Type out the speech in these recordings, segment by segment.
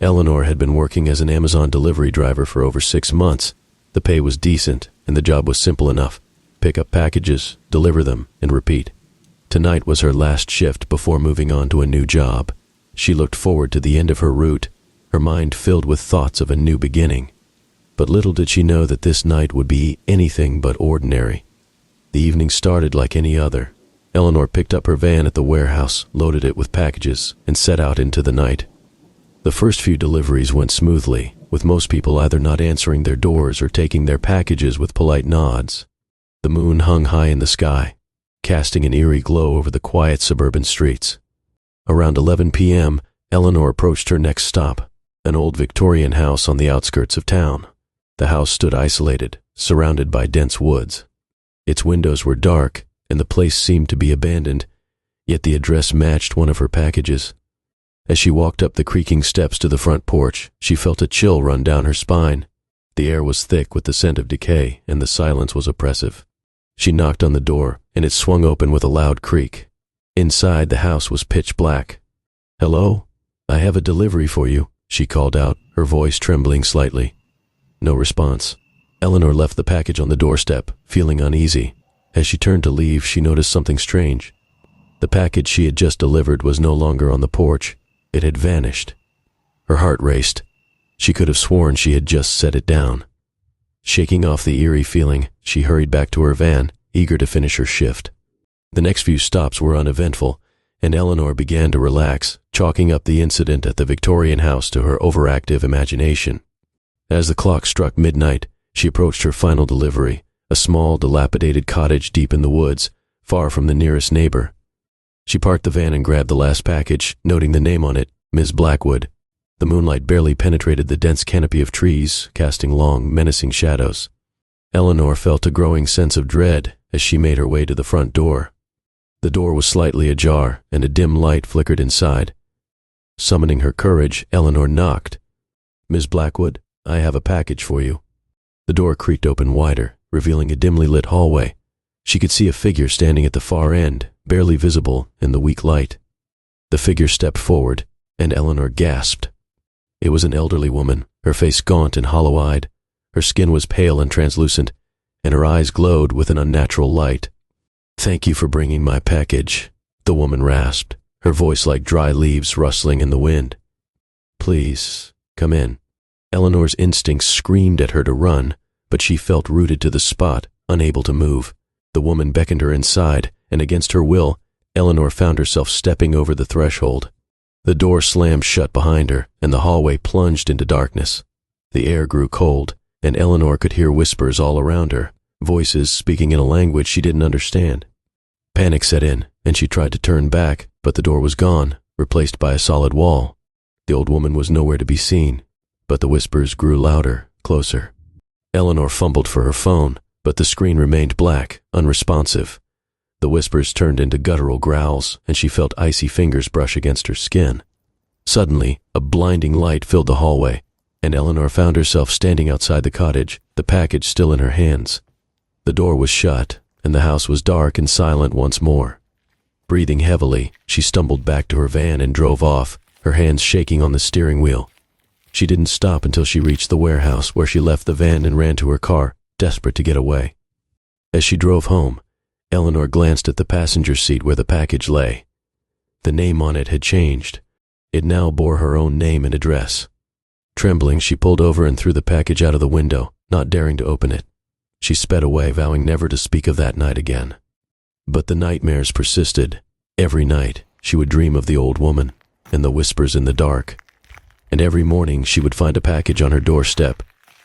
Eleanor had been working as an Amazon delivery driver for over 6 months. The pay was decent, and the job was simple enough. Pick up packages, deliver them, and repeat. Tonight was her last shift before moving on to a new job. She looked forward to the end of her route, her mind filled with thoughts of a new beginning. But little did she know that this night would be anything but ordinary. The evening started like any other. Eleanor picked up her van at the warehouse, loaded it with packages, and set out into the night. The first few deliveries went smoothly, with most people either not answering their doors or taking their packages with polite nods. The moon hung high in the sky, casting an eerie glow over the quiet suburban streets. Around 11 p.m., Eleanor approached her next stop, an old Victorian house on the outskirts of town. The house stood isolated, surrounded by dense woods. Its windows were dark, and the place seemed to be abandoned, yet the address matched one of her packages. As she walked up the creaking steps to the front porch, she felt a chill run down her spine. The air was thick with the scent of decay, and the silence was oppressive. She knocked on the door, and it swung open with a loud creak. Inside, the house was pitch black. "Hello? I have a delivery for you," she called out, her voice trembling slightly. No response. Eleanor left the package on the doorstep, feeling uneasy. As she turned to leave, she noticed something strange. The package she had just delivered was no longer on the porch. It had vanished. Her heart raced. She could have sworn she had just set it down. Shaking off the eerie feeling, she hurried back to her van, eager to finish her shift. The next few stops were uneventful, and Eleanor began to relax, chalking up the incident at the Victorian house to her overactive imagination. As the clock struck midnight, she approached her final delivery, a small, dilapidated cottage deep in the woods, far from the nearest neighbor. She parked the van and grabbed the last package, noting the name on it, Ms. Blackwood. The moonlight barely penetrated the dense canopy of trees, casting long, menacing shadows. Eleanor felt a growing sense of dread as she made her way to the front door. The door was slightly ajar, and a dim light flickered inside. Summoning her courage, Eleanor knocked. "Ms. Blackwood, I have a package for you." The door creaked open wider, revealing a dimly lit hallway. She could see a figure standing at the far end, barely visible in the weak light. The figure stepped forward, and Eleanor gasped. It was an elderly woman, her face gaunt and hollow-eyed. Her skin was pale and translucent, and her eyes glowed with an unnatural light. "Thank you for bringing my package," the woman rasped, her voice like dry leaves rustling in the wind. "Please, come in." Eleanor's instincts screamed at her to run, but she felt rooted to the spot, unable to move. The woman beckoned her inside, and against her will, Eleanor found herself stepping over the threshold. The door slammed shut behind her, and the hallway plunged into darkness. The air grew cold, and Eleanor could hear whispers all around her, voices speaking in a language she didn't understand. Panic set in, and she tried to turn back, but the door was gone, replaced by a solid wall. The old woman was nowhere to be seen, but the whispers grew louder, closer. Eleanor fumbled for her phone, but the screen remained black, unresponsive. The whispers turned into guttural growls, and she felt icy fingers brush against her skin. Suddenly, a blinding light filled the hallway, and Eleanor found herself standing outside the cottage, the package still in her hands. The door was shut, and the house was dark and silent once more. Breathing heavily, she stumbled back to her van and drove off, her hands shaking on the steering wheel. She didn't stop until she reached the warehouse, where she left the van and ran to her car, desperate to get away. As she drove home, Eleanor glanced at the passenger seat where the package lay. The name on it had changed. It now bore her own name and address. Trembling, she pulled over and threw the package out of the window, not daring to open it. She sped away, vowing never to speak of that night again. But the nightmares persisted. Every night, she would dream of the old woman and the whispers in the dark. And every morning, she would find a package on her doorstep,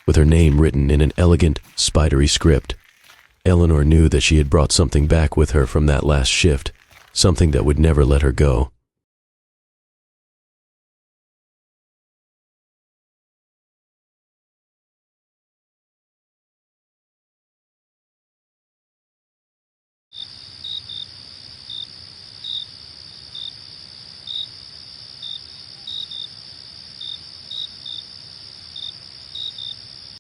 with her name written in an elegant, spidery script. Eleanor knew that she had brought something back with her from that last shift, something that would never let her go.